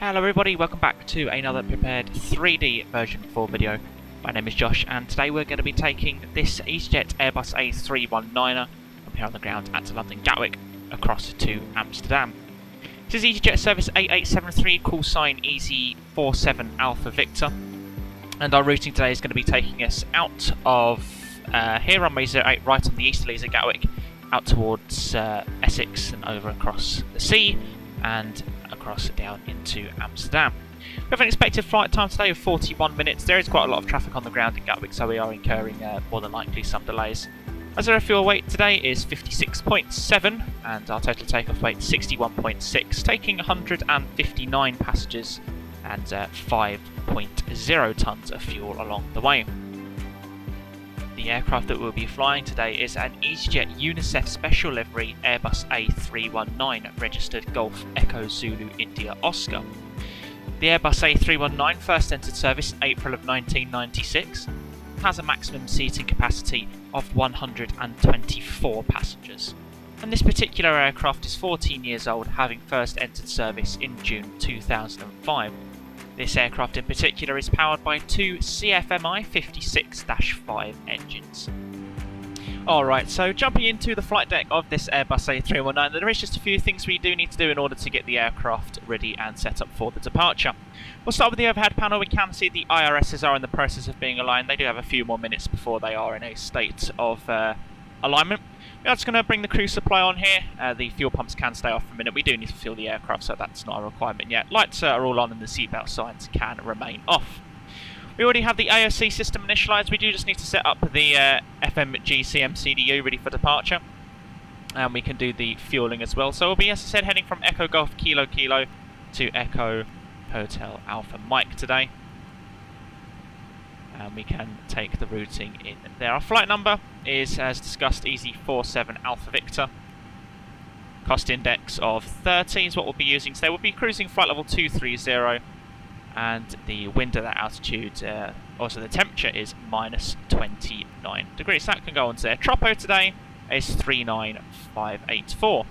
Hello everybody, welcome back to another prepared 3D version 4 video. My name is Josh and today we're going to be taking this EasyJet Airbus A319er from here on the ground at London Gatwick across to Amsterdam. This is EasyJet service 8873, call sign EZ47 Alpha Victor, and our routing today is going to be taking us out of here runway 08 right on the easterlies of Gatwick out towards Essex and over across the sea and across down into Amsterdam. We have an expected flight time today of 41 minutes. There is quite a lot of traffic on the ground in Gatwick, so we are incurring more than likely some delays. As our fuel weight today is 56.7 and our total takeoff weight 61.6, taking 159 passengers and 5.0 tonnes of fuel along the way. The aircraft that we'll be flying today is an EasyJet UNICEF Special Livery Airbus A319 registered Golf Echo Zulu India Oscar. The Airbus A319 first entered service in April of 1996, has a maximum seating capacity of 124 passengers. And this particular aircraft is 14 years old, having first entered service in June 2005. This aircraft in particular is powered by two CFMI 56-5 engines. Alright, so jumping into the flight deck of this Airbus A319, there is just a few things we do need to do in order to get the aircraft ready and set up for the departure. We'll start with the overhead panel. We can see the IRSs are in the process of being aligned. They do have a few more minutes before they are in a state of alignment. We're just going to bring the crew supply on here. The fuel pumps can stay off for a minute. We do need to fuel the aircraft, so that's not a requirement yet. Lights are all on and the seatbelt signs can remain off. We already have the AOC system initialised. We do just need to set up the FMGCM CDU ready for departure. And we can do the fuelling as well. So we'll be, as I said, heading from Echo Golf Kilo Kilo to Echo Hotel Alpha Mike today. And we can take the routing in there. Our flight number is, as discussed, EZ47 Alpha Victor. Cost index of 30 is what we'll be using today. We'll be cruising flight level 230, and the wind at that altitude, also the temperature, is minus 29 degrees. That can go on to there. Tropo today is 39584. We'll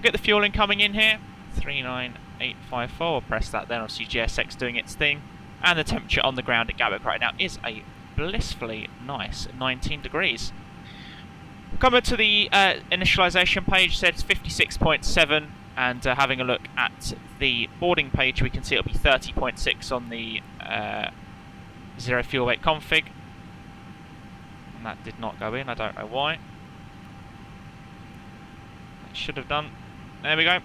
get the fueling coming in here, 39854. We'll press that then. Obviously GSX doing its thing. And the temperature on the ground at Gatwick right now is a blissfully nice 19 degrees. Coming to the initialisation page, says 56.7, and having a look at the boarding page, we can see it'll be 30.6 on the zero fuel weight config. And that did not go in, I don't know why. It should have done. There we go.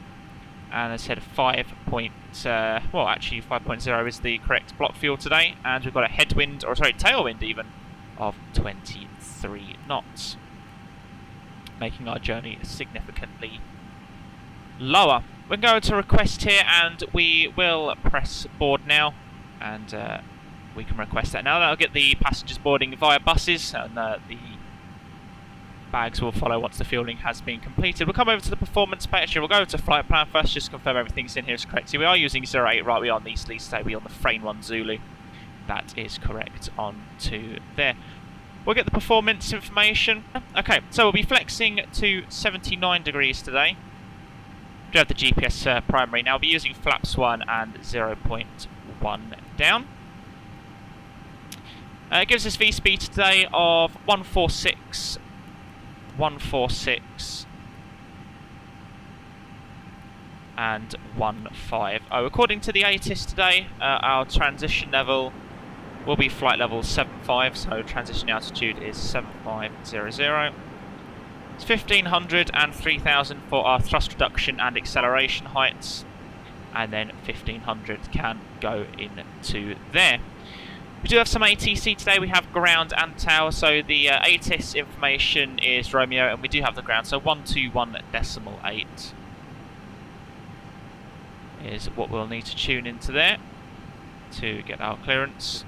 And I said 5.0 is the correct block fuel today, and we've got a headwind, or sorry, tailwind even, of 23 knots, making our journey significantly lower. We're going to request here, and we will press board now, and we can request that now. That'll get the passengers boarding via buses, and the bags will follow once the fueling has been completed. We'll come over to the performance page. We'll go to flight plan first, just to confirm everything's in here is correct. So we are using 08 right, we are on the easterly, so we're on the Frame 1 Zulu. That is correct on to there. We'll get the performance information. Okay, so we'll be flexing to 79 degrees today. We do have the GPS primary now. We'll be using flaps 1 and 0.1 down. It gives us V-speed today of 146 and 150. According to the ATIS today, our transition level will be flight level 75, so transition altitude is 7500. It's 1500 and 3000 for our thrust reduction and acceleration heights, and then 1500 can go into there. We do have some ATC today. We have ground and tower, so the ATIS information is Romeo, and we do have the ground, so 121.8 is what we'll need to tune into there to get our clearance.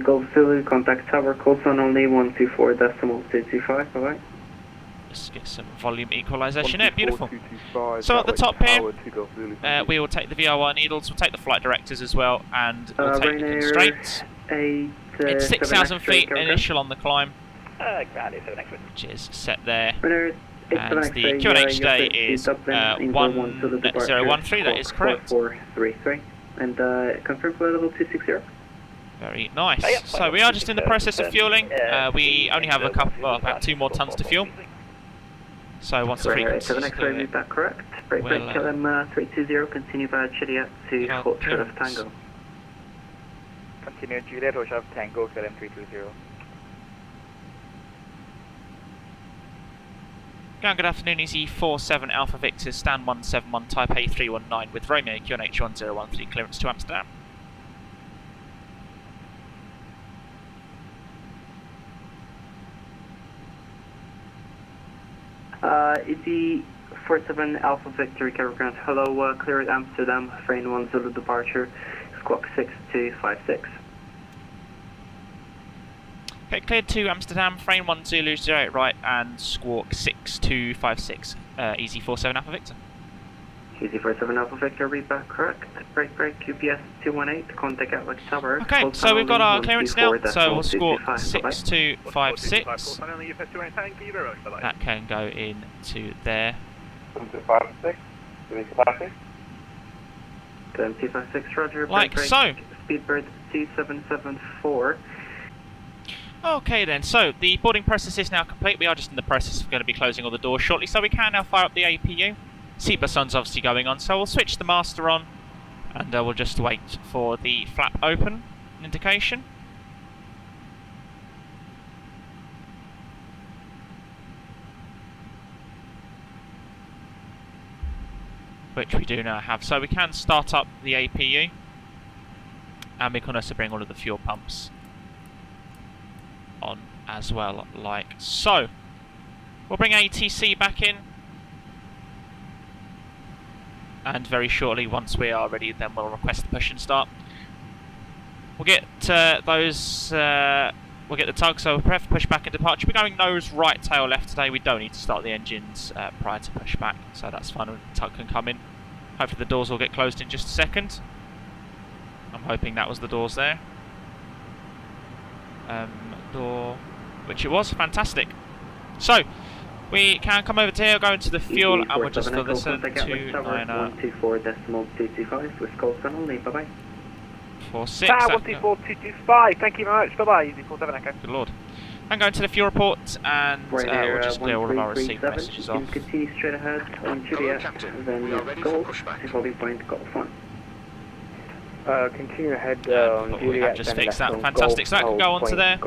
Golf Zulu, contact tower, call sign only 124.225, alright? Let's get some volume equalisation there, beautiful. So at the top here, we will take the VRY needles, we'll take the flight directors as well, and we'll take the constraints. It's 6,000 feet initial on the climb, which is set there. And the QNH today is 1013, that is correct. 4433. And confirm flight level 260. Very nice. So we are just in the process of fueling. We only have about 2 more tons to fuel. So once the frequency is clear, is that correct? Break KLM 320, continue via Juliet to hold short of Tango. Continue Juliet, hold short of Tango, KLM 320. Good afternoon, EZ47 Alpha Victor, stand 171, type A319 with Romeo QNH 1013, clearance to Amsterdam. EZ47 Alpha Victor, ground. Hello, clear at Amsterdam, frame 1 Zulu departure, squawk 6256. Okay, cleared to Amsterdam, frame 1 Zulu 08 right and squawk 6256, EZ47 Alpha Victor. EZ47 Alpha Victor, read back correct. Break, UPS 218, contact Gatwick Tower. Okay, so we've got our clearance now, so we'll squawk 6256. That can go into there. 256, roger. Like so. Speedbird 2774. Okay then, so the boarding process is now complete. We are just in the process of going to be closing all the doors shortly, so we can now fire up the APU. Seatbelt sun's obviously going on, so we'll switch the master on, and we'll just wait for the flap open indication. Which we do now have, so we can start up the APU, and we can also bring all of the fuel pumps on as well, like so. We'll bring ATC back in, and very shortly, once we are ready, then we'll request the push and start. We'll get we'll get the tug, so we'll prepare for push back and departure. We're going nose right, tail left today. We don't need to start the engines prior to push back, so that's fine. The tug can come in. Hopefully the doors will get closed in just a second. I'm hoping that was the doors there. Door, which it was, fantastic. So we can come over to here, go into the fuel, and we'll just fill this in 124.225 with call sign only. Bye bye. 46. 124.225. Thank you very much. Bye bye. EZ47 Echo. Good lord. And go into the fuel report, and we'll just clear all of our received 1337. messages You off. can continue straight ahead on Juliet, then go to holding point Golf 1. Continue ahead But on we Juliet. have just fixed that, fantastic. So that can go onto there.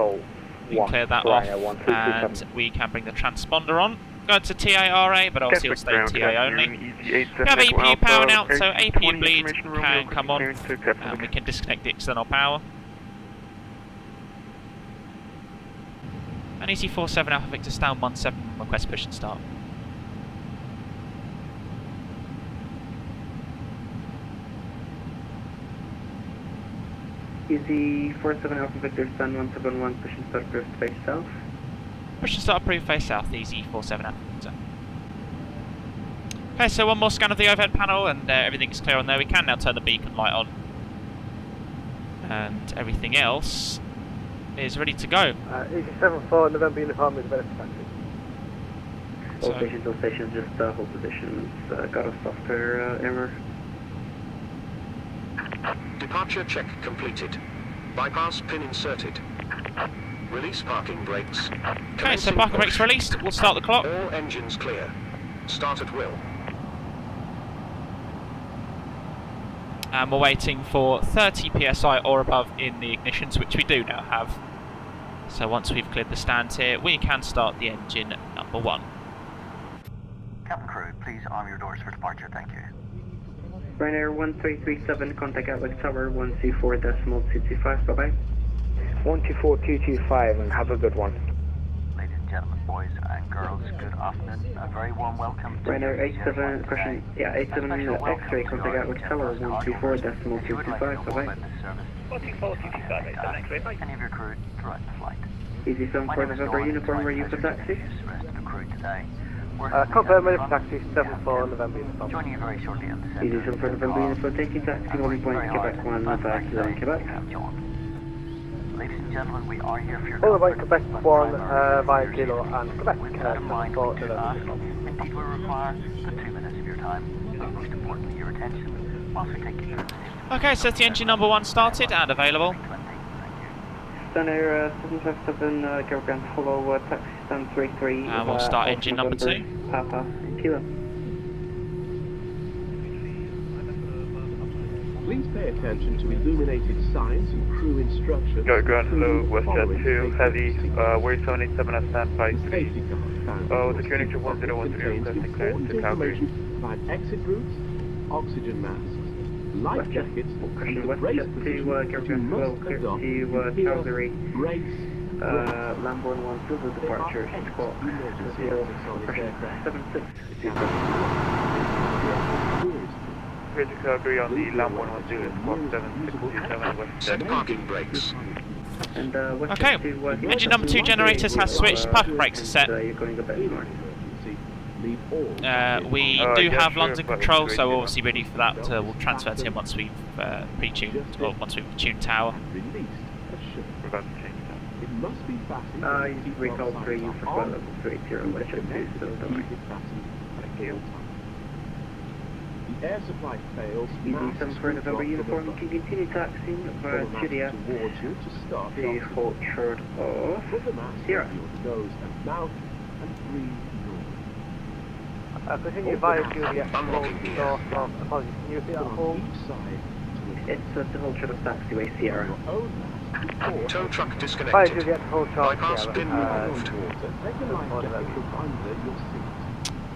We can clear that off, and we can bring the transponder on. Go to TARA, but obviously it'll stay TA only. We have APU power now, so APU bleed can come on, and we can disconnect the external power. And EZ47 Alpha Victor stand 17, request push and start. EZ47 Alpha Victor stand 171, push and start approved face south. Push and start approved face south, EZ47 Alpha Victor. Okay, so one more scan of the overhead panel, and everything's clear on there. We can now turn the beacon light on, and everything else is ready to go. EZ74 November Uniform with benefit taxi. All stations, just hold positions. Got a software error. Departure check completed. Bypass pin inserted. Release parking brakes. Okay, so parking brakes released. We'll start the clock. All engines clear. Start at will. And we're waiting for 30 psi or above in the ignitions, which we do now have. So once we've cleared the stand here, we can start the engine number 1. Captain crew, please arm your doors for departure, thank you. Ryanair 1337, contact Gatwick Tower 124.225, bye bye. 124.225, and have a good one. Ladies and gentlemen, boys and girls, good afternoon. A very warm welcome to Ryanair 87, question, yeah, 87 X-ray, contact Gatwick Tower 124.225, bye bye. 124.225, X-ray, bye. Any of your crew direct the flight. EZ74 November uniform, were you for taxi? The rest of the crew today. Confirm ready for taxi, 74 November uniform. Joining you very shortly at the EZ74 November uniform, taking taxi, holding point Quebec 1, back to Quebec. Ladies and gentlemen, we are here for your All about comfort. Quebec 1 via Kilo and Quebec With that in mind, 74 we do November ask, Eastbound. indeed will require the 2 minutes of your time, and most importantly your attention, whilst we take you through the safety. Okay, so the engine number 1 started and available. Stunner 757 Caroground, hello, taxi stand 33. And we'll start engine number 2. Papa, Kilo. Please pay attention to illuminated signs and crew instructions. Go ground, hello, WestJet Following 2, heavy, safety we're 787 at standby. safety cars. Oh, the Koenig 1010 requesting clearance to Calgary. Information about exit routes, oxygen masks, life WestJet, jackets, question and the brace WestJet 2, position that you Caroground, hello, must clear adopt to here, Calgary. brace, Lamborn 1, silver departure, squawk 0, question 76. Clear to Calgary on the LAM 110, squawk 7627 WestJet. Set parking brakes. And Okay, engine number 2 generators has switched, parking brakes are set. You're going a bit north. We do have London control, so we're obviously ready for that. We'll transfer to him once we've pre-tuned, or once we've tuned tower. We're about to change that. It must be fastened. You recall 3 for flight level 30, WestJet 2, so don't worry. Thank you. The air supply fails. EZ7 for November uniform, you can continue taxiing via Julia towards you to start. to hold short of Put the mask Sierra. over your nose and mouth and breathe normally. Continue via Juliet, Unlocking hold gear. north of, apologies, can you repeat that On hold? each side to It's to hold short of taxiway Sierra. your own mask or Tow truck Via disconnected. Juliet, hold charge Bypass Sierra. pin removed. water. Take a life jacket under your seat.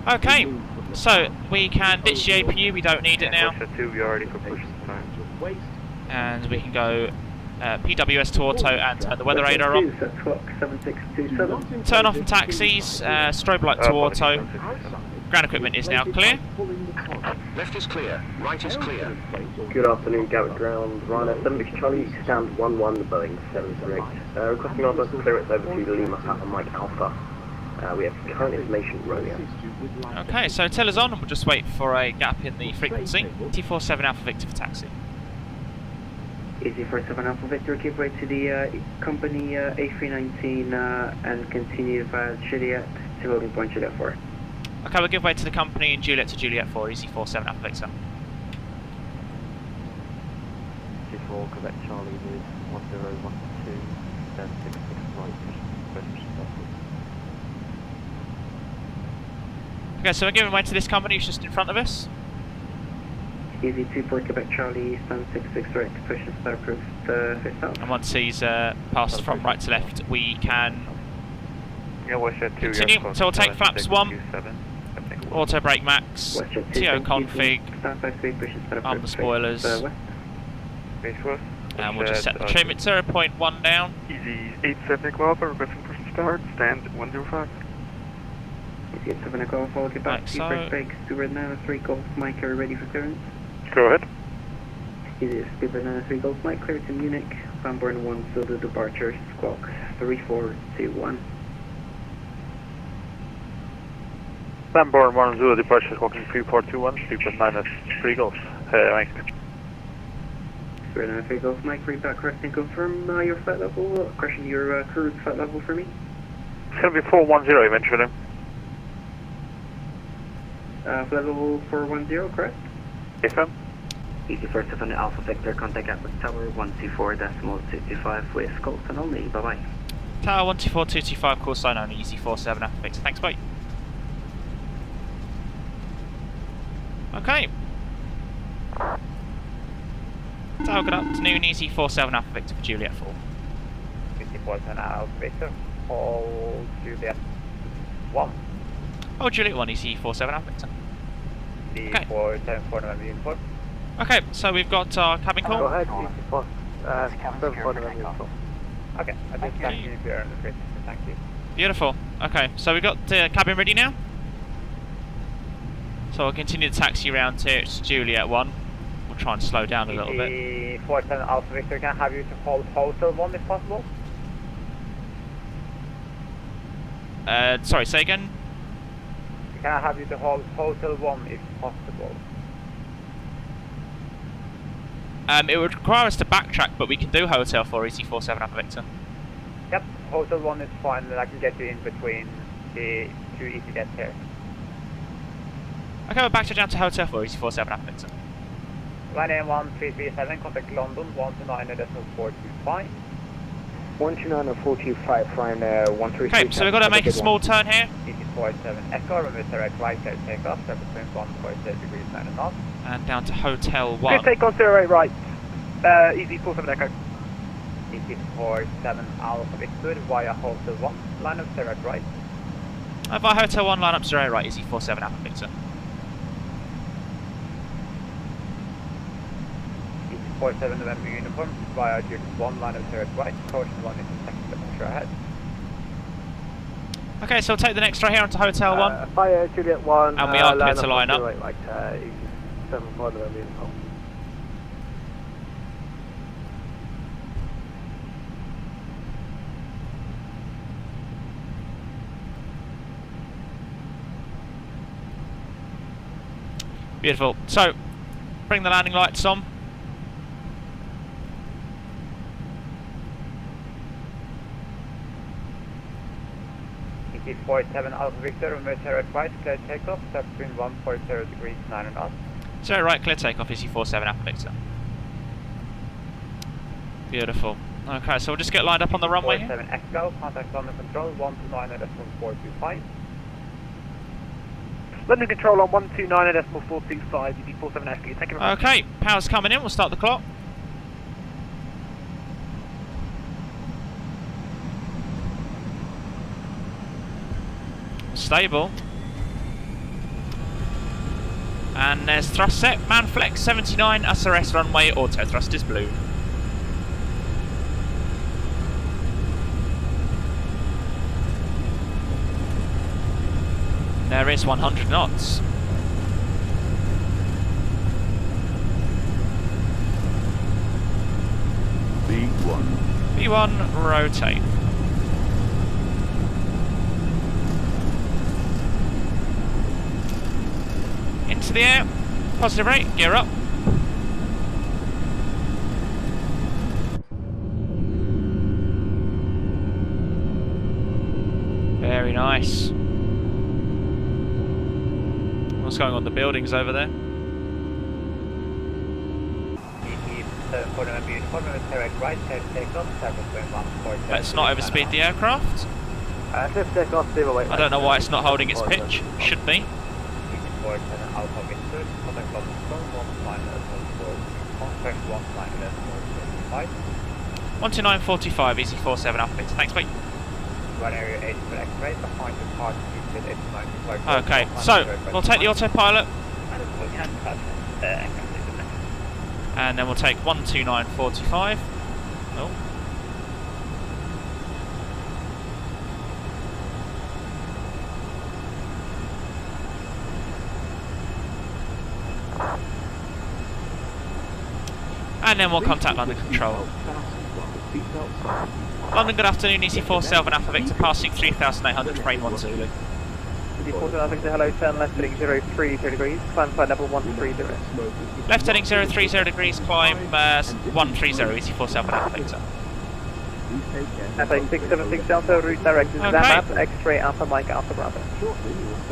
Okay, Remove from the so car. we can ditch the APU, we don't need it now. WestJet 2, we are ready for push this time. Your waist. And we can go PWS to auto and turn the weather radar on. Set clock 7627. Turn off the taxis, strobe light to auto. Ground equipment is now clear. Left is clear. Right is clear. Good afternoon, Gatwick Ground, Ryanair 7 Charlie, stand 11, Boeing 738. Requesting our clearance over to Lima Papa Mike Alpha. We have current information, Romeo. Okay, so tell us on and we'll just wait for a gap in the frequency. T47 Alpha Victor for taxi. Easy for 7 Alpha Victor, keep right to the company A319 and continue via Juliet to loading point Juliet 4. Okay, we'll give way to the company in Juliet to Juliet 4, Easy 47 Alpha Victor. G4, Quebec Charlie with 1012, 66 right, Okay, so we're giving way to this company who's just in front of us. Easy 2 for Quebec Charlie, stand 66 right, push and start approved, fit south. And once he's passed from right to left, we can Yeah, WestJet 2, Continue, you're so we'll take flaps 1. 7627. auto brake max, WestJet 2, TO config, stand 53, push and start arm the approved, spoilers, west. Base west. and we'll just set the trim at 0.1 down. Easy 87 Echo Alpha, requesting push and start, stand 105. Easy 7 Echo Alpha, we'll get back Like to you, so. first break, Steward 903 Golf Mike, are you ready for clearance? Go ahead. Easy Steward 903 Golf Mike, clear to Munich, Lamborn 1, Silver departure, squawk 3421. Lamborn 1 Zulu departure, walking 3421, 3.9 Golf. Mike. Steward 903 Golf Mike, read back correct and confirm your flight level, question your cruise flight level for me. It's going to be 410 eventually. Flight level 410, correct? Yes, ma'am. Easy 47 Alpha Victor, contact Gatwick Tower 124.225 with call sign only, bye bye. Tower 124.225, call sign only, Easy 47 Alpha Victor. Thanks, bye. Okay. Tower, good afternoon, Easy 47 Alpha Victor for Juliet 4. Easy 47 Alpha Victor, hold Juliet 1. Oh, Juliet 1, Easy 47 Alpha Victor. Okay. 474 November uniform. Okay, so we've got our cabin Go call. ahead, G4, 74 November uniform. Okay, I Thank just thank you. you if you're on the frequency, thank you. Beautiful. Okay, so we've got the cabin ready now. So we'll continue the taxi round to Juliet 1. We'll try and slow down a little bit. Easy 47 Alpha Victor, can I have you to hold Hotel 1 if possible? Sorry, say again? Can I have you to hold Hotel 1 if possible? It would require us to backtrack, but we can do Hotel 4 EC47 Alpha Victor. Yep, Hotel 1 is fine, and I can get you in between the two EasyJets here. Okay, we're back down to Hotel 4 EC47 Alpha Victor. Line A1337, contact London 129.425. 129.425, flying 133. Okay, so we've got to make a small turn here. EC47 Echo, remove direct right, clear takeoff, surface wind 1.0 degrees 9 knots. And down to Hotel 1. Clear takeoff 08 right, EC47 Echo. EC47 Alpha Victor via Hotel 1, line up direct right. Via Hotel 1, line up 0 right, EC47 Alpha Victor. EC47 November uniform via Juliet 1, line up direct right, caution 1 is the second temperature ahead. Okay, so we'll take the next right here onto Hotel 1. Fire Juliet 1, And we are clear to line up. Right, EC74 November uniform. Beautiful. So, bring the landing lights on. EC47 Alpha Victor, remove direct right, clear takeoff, surface wind 1.0 degrees 9 knots. 0 right, clear takeoff, EC47 Alpha Victor. Beautiful. Okay, so we'll just get lined up on the runway here. EC47 Echo, contact London Control 129.425. London Control on 129.425, EC47 Echo, thank you very much. Okay, power's coming in, we'll start the clock. Stable. And there's thrust set, man flex 79, SRS runway, auto thrust is blue. There is 100 knots. B1 rotate. Into the air, positive rate, gear up. Very nice. What's going on the buildings over there? Let's not overspeed the aircraft. I don't know why it's not holding its pitch. Should be. 129.45, EC47 Alpha Victor. Thanks, mate. Okay, so we'll take the autopilot. And then we'll take 129.45. Oh. And then we'll contact London Control. London, good afternoon, EC47 Alpha Victor, passing 3,800, frame 1 Zulu. EC47 Alpha Victor, hello, turn left heading 030 degrees, climb flight level 130. Left heading 030 degrees, climb 130, EC47 Alpha Victor. FA676 Delta, route directed Zamap, X-ray Alpha Mike Alpha Bravo.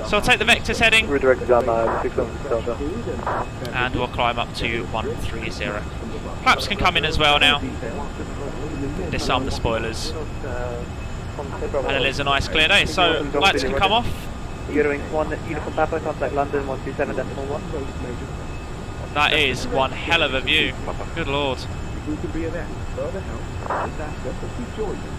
So I'll take the vectors heading. Route directed Zamap, 676 Delta. And we'll climb up to 130. Flaps can come in as well now. Disarm the spoilers. And it is a nice clear day, so lights can come off. Eurowings 1, Uniform Papa, contact London 127.1. That is one hell of a view. Good lord. If we can be of further help, just ask us if we join you.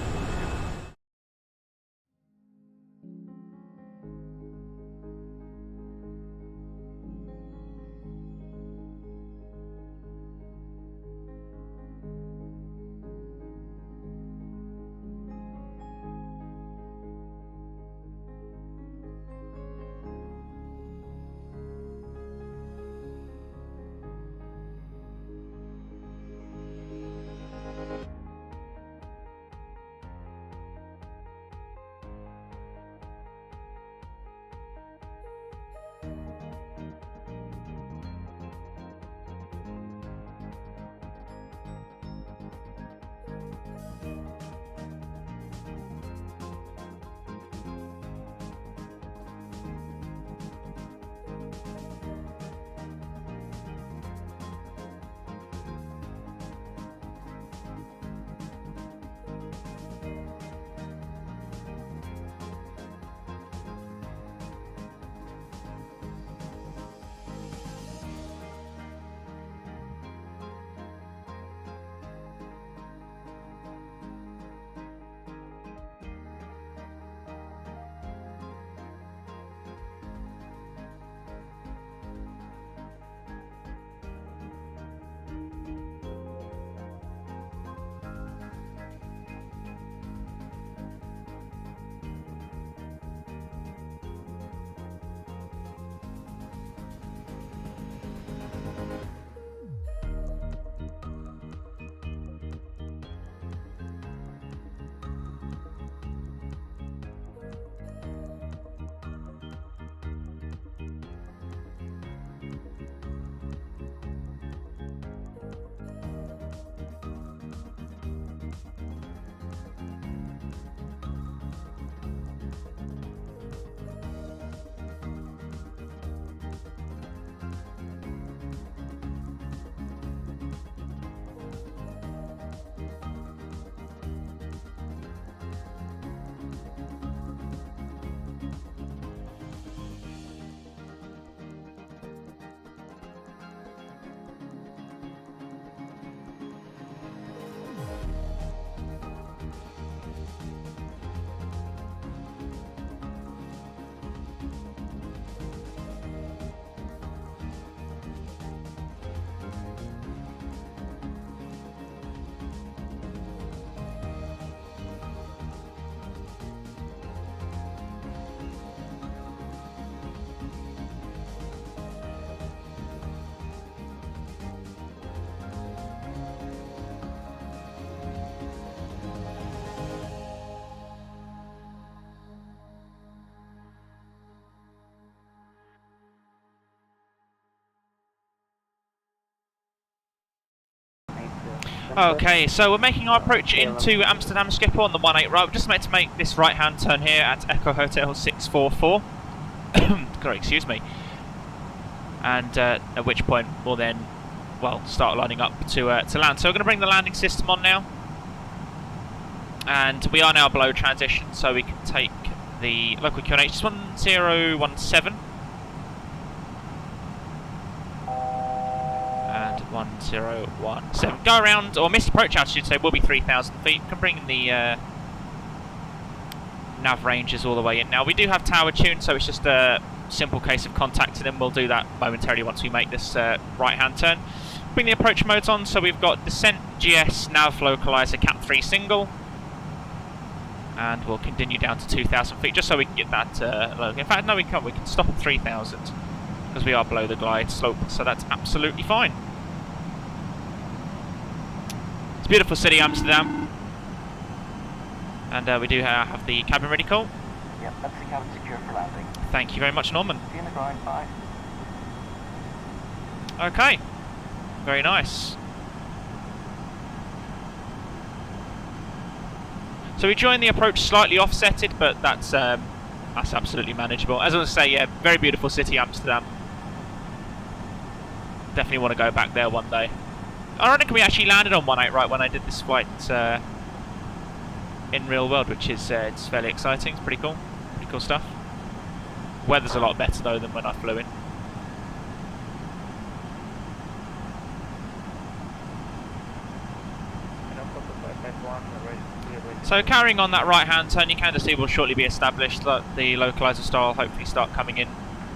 Okay, so we're making our approach into Amsterdam, Skipper, on the 18 right. We're just meant to make this right-hand turn here at Echo Hotel 644. Sorry, excuse me. And at which point we'll then, well, start lining up to land. So we're going to bring the landing system on now. And we are now below transition, so we can take the local QNH 1017. And 1017. Go around, or missed approach altitude, so will be 3,000 feet. We can bring the nav ranges all the way in. Now, we do have tower tuned, so it's just a simple case of contacting them. We'll do that momentarily once we make this right-hand turn. Bring the approach modes on, so we've got descent, GS, nav localizer, Cat 3 single. And we'll continue down to 2,000 feet, just so we can get that low. In fact, no, we can't. We can stop at 3,000, because we are below the glide slope, so that's absolutely fine. It's a beautiful city, Amsterdam. And we do have the cabin ready call. Yep, that's the cabin secure for landing. Thank you very much, Norman. See you in the ground, bye. Okay, very nice. So we joined the approach slightly offsetted, but that's absolutely manageable. As I was saying, yeah, very beautiful city, Amsterdam. Definitely want to go back there one day. Ironically, we actually landed on 18 right when I did this flight in real world, which is it's fairly exciting. It's pretty cool stuff. Weather's a lot better though than when I flew in. So carrying on that right-hand turn, your Candice will shortly be established. The localizer star will hopefully start coming in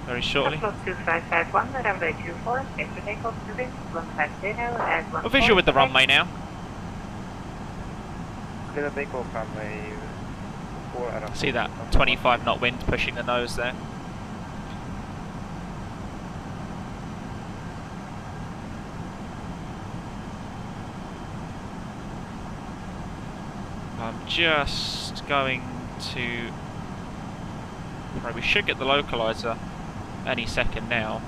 very shortly. A visual with the runway now. See that 25 knot wind pushing the nose there. I'm just going to... we should get the localizer any second now.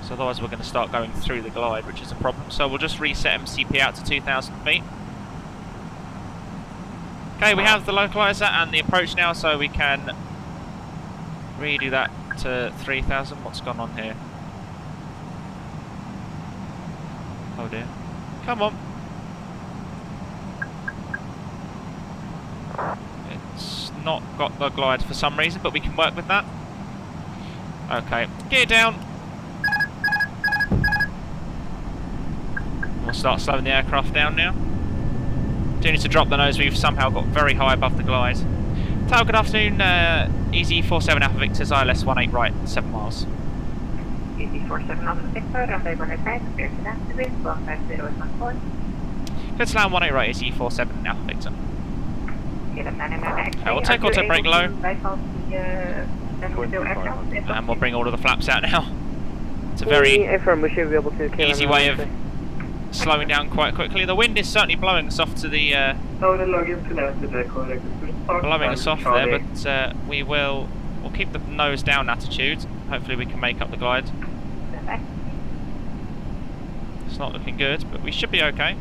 So otherwise we're going to start going through the glide, which is a problem. So we'll just reset MCP out to 2,000 feet. Okay, we have the localizer and the approach now, so we can redo that to 3,000. What's gone on here? Oh dear. Come on. It's not got the glide for some reason, but we can work with that. Okay, gear down. We'll start slowing the aircraft down now. Do need to drop the nose, we've somehow got very high above the glide. Tower, good afternoon, EZ47 Alpha Victor's ILS 18 right, 7 miles. EZ47 Alpha Victor, runway 15, clear to land to wind, 15014. Good to land 18 right, EZ47 Alpha Victor. Okay, we'll take auto brake low. And we'll bring all of the flaps out now. It's a very easy way of slowing down quite quickly. The wind is certainly blowing us off to the blowing us off there, but we'll keep the nose down attitude. Hopefully we can make up the glide. It's not looking good, but we should be okay.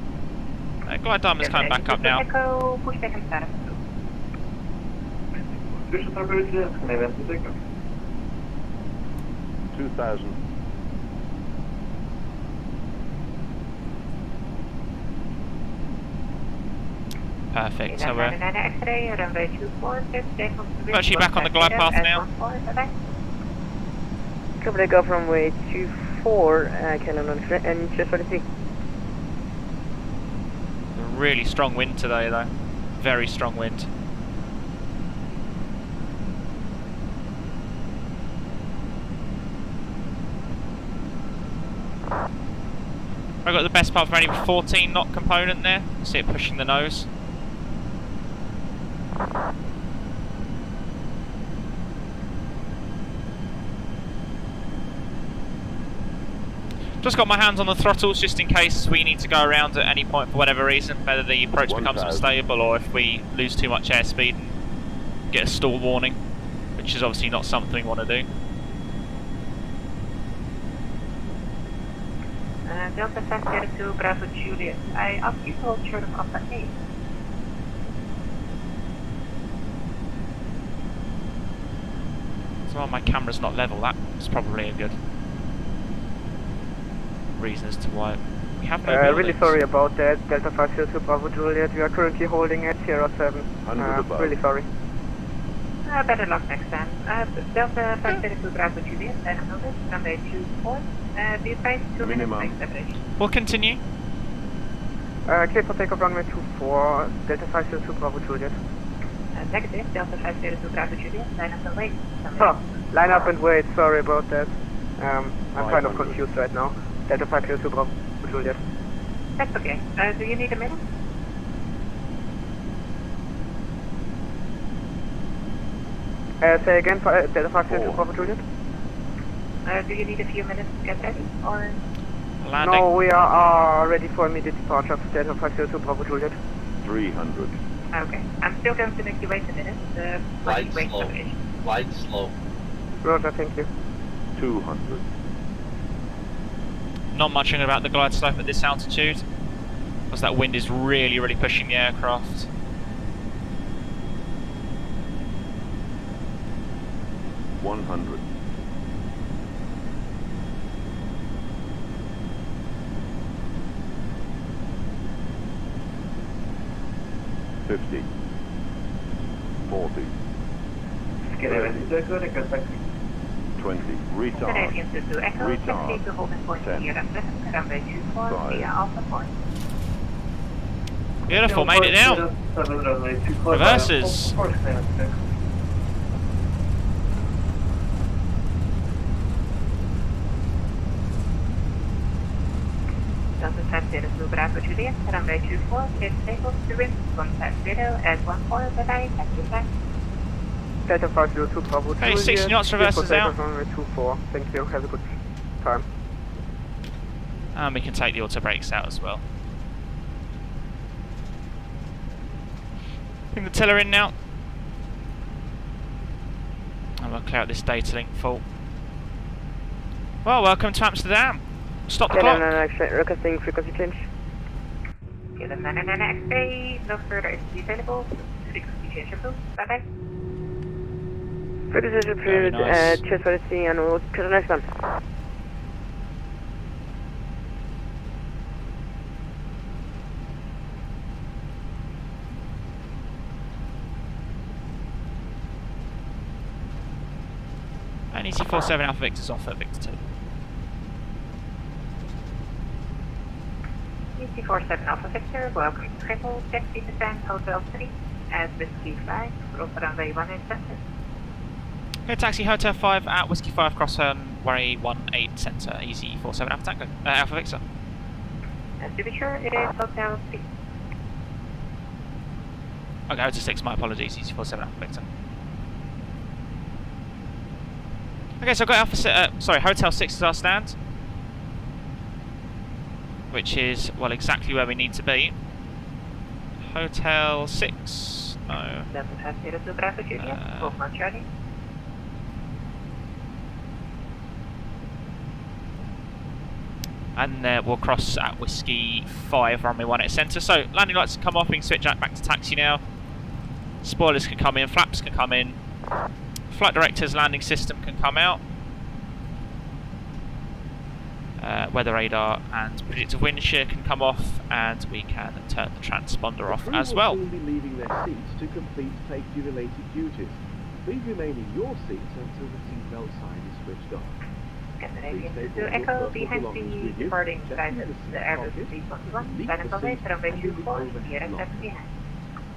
Glide diamond's coming back up now. 2,000. Perfect, so we're actually back on the glide path now. Cover to go from way 24, and just sort of see. Really strong wind today though, very strong wind. I got the best part for only 14 knot component there. See it pushing the nose. Just got my hands on the throttles just in case we need to go around at any point for whatever reason, whether the approach becomes unstable or if we lose too much airspeed and get a stall warning, which is obviously not something we want to do. Delta 502 Bravo Juliet. I ask you to hold short of contact me. So my camera's not level, that's probably a good reason as to why we have no buildings. Really sorry about that, Delta 502 Bravo Juliet. We are currently holding at Sierra 7. Really sorry. Better luck next time. Delta 502 Bravo Juliet, I don't know this, runway 24. Be advised 2 minutes next separation. We'll continue. Clear for takeoff runway 24, Delta 502 Bravo Juliet. Negative, Delta 502 Bravo Juliet, line up and wait. Oh, line up and wait, sorry about that. I'm kind of confused right now. Delta 502 Bravo Juliet. That's okay. Do you need a minute? Say again, Delta 502 Bravo Juliet? Do you need a few minutes to get ready, or...? Landing. No, we are ready for immediate departure for Delta 502 Bravo Juliet. 300. Okay. I'm still going to make you wait a minute. Flight slow. Flight slow. Roger, thank you. 200. Not much about the glide slope at this altitude, because that wind is really, really pushing the aircraft. $100. 50. 40. 20. Retard. Retard. 10. Beautiful, made it now. Reverses. Delta 502 Bravo Juliet, runway 24, clear to take off to wind 150 at 14, bye-bye, ActiveSky. Delta 502 Bravo Juliet. Hey, 6 knots, reverses out. Runway 24, thank you, have a good time. And we can take the auto brakes out as well. Bring the tiller in now. And we'll clear out this data link fault. Well, welcome to Amsterdam. Stop the clock. Requesting frequency change. Give 99 XA, no further is available. Frequency change approved. Bye-bye. Frequency approved, nice. cheers for the sea and we'll to the next one. And EC47 Alpha Victor's off at Victor 2. EC47 Alpha Victor, welcome to Schiphol, taxi descent, Hotel 3, at Whiskey 5, cross runway 18 center. Okay, taxi Hotel 5 at Whiskey 5, cross runway 18 center, EC47 Alpha Tango, Alpha Victor. And to be sure, it is Hotel 3. Okay, Hotel 6, my apologies, EC47 Alpha Victor. Okay, so I've got Hotel 6 is our stand, which is, well, exactly where we need to be. Hotel 6, no. Delta 502 Bravo Juliet, Golf Mark Charlie. And we'll cross at Whiskey 5, runway 18 centre. So, landing lights can come off, we can switch that back to taxi now. Spoilers can come in, flaps can come in. Flight director's landing system can come out. Weather radar and predictive wind shear can come off, and we can turn the transponder off as well. The crew will soon be leaving their seats to complete safety-related duties. Please remain in your seats until the seatbelt sign is switched off. To Echo behind the departing devices, the Airbus A321, silent runway 24, Sierra 7 behind.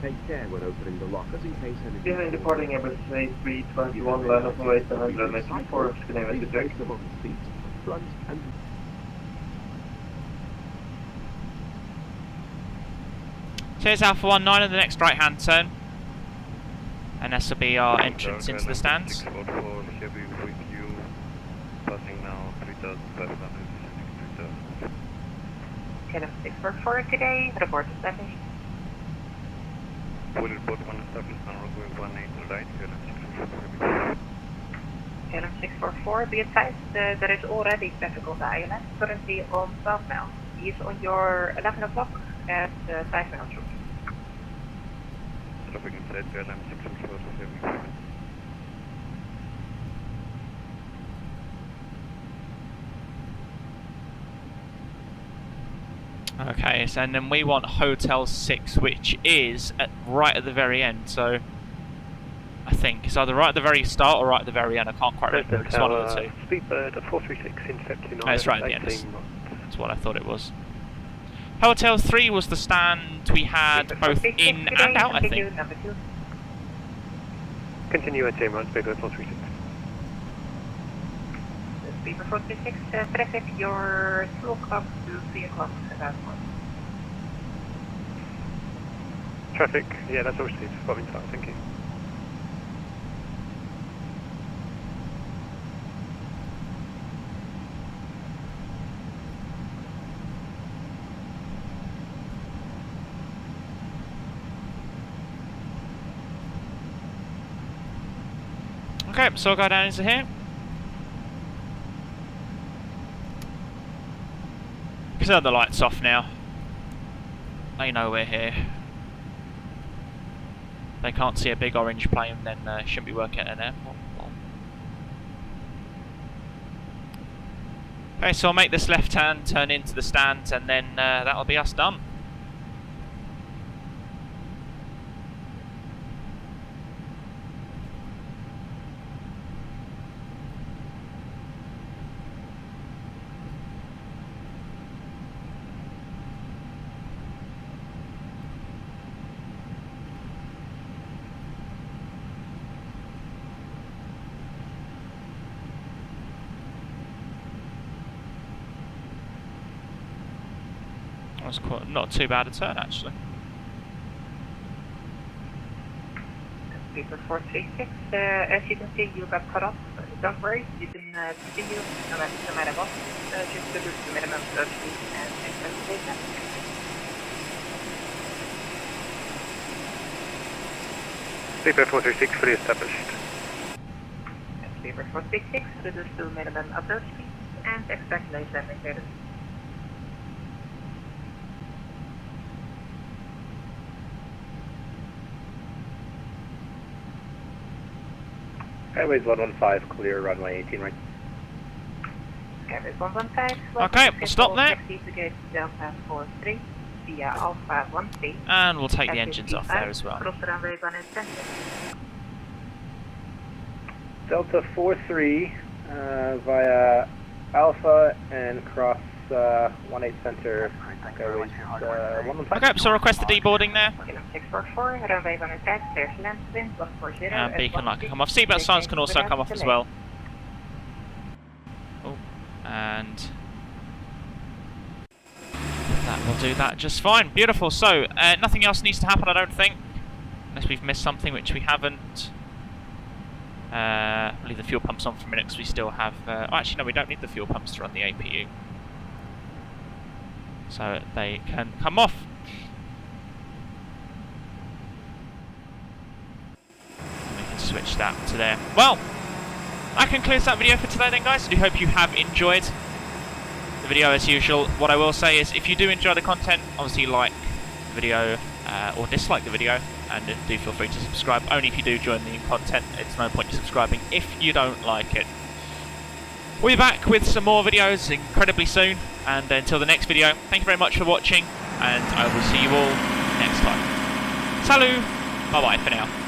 Take care when opening the lockers in case anything... Behind departing Airbus A321, line up away 794, Please place them on the seats, front and... So here's Alpha 19 and the next right hand turn. And this will be our entrance into the stands. Heavy with you, passing now 3,500. KLM 644 today, report established. Full report 1 established on runway 18 right, KLM 644. KLM 644, be advised there is already traffic on the island, currently on 12 miles. He is on your 11 o'clock at 5 miles route. Traffic inside KLM 644 heavy. Okay, so and then we want Hotel 6, which is right at the very end, so I think it's either right at the very start or right at the very end. I can't quite remember. It's one of the two. Speedbird 436 intercepting. No, it's right at the end. That's what I thought it was. Hotel 3 was the stand we had both in and out, I think. Continue at same run, Speedbird 436. Speedbird 436, traffic, your 2 o'clock to 3 o'clock about one. Traffic, yeah, that's overseas. Bobbing start, thank you. Okay, so I'll go down into here. Turn the lights off now. They know we're here. They can't see a big orange plane, then shouldn't be working at an airport. Okay, so I'll make this left hand turn into the stand, and then that'll be us done. That's quite, not too bad a turn actually. Speedbird 436, as you can see, you got cut off. Don't worry, you can continue no matter what. Just to do the minimum search speed and expectation. Speedbird 436 fully established. Speedbird 436, reduce to minimum approach speed and expect late landing later. Airways 115, clear runway 18 right. Airways 115. Okay, we'll stop there. Taxi to gate Delta 43 via Alpha 13. And we'll take the engines off there as well. Cross the runway 110. Delta 43 via Alpha and cross 18 center. Airways 115. Okay, so request the deboarding there. 644, runway 110, clear to land, wind 140. And beacon light can come off. Seatbelt signs can also come off as well. Oh, and that will do that just fine. Beautiful. So, nothing else needs to happen, I don't think. Unless we've missed something, which we haven't. Leave the fuel pumps on for a minute because we still have... oh, actually, no, we don't need the fuel pumps to run the APU. So they can come off. And we can switch that to there. Well, that concludes that video for today then, guys. I do hope you have enjoyed the video as usual. What I will say is, if you do enjoy the content, obviously like the video or dislike the video, and do feel free to subscribe. Only if you do join the content. It's no point in subscribing if you don't like it. We'll be back with some more videos incredibly soon, and until the next video, thank you very much for watching, and I will see you all next time. Salut, bye bye for now.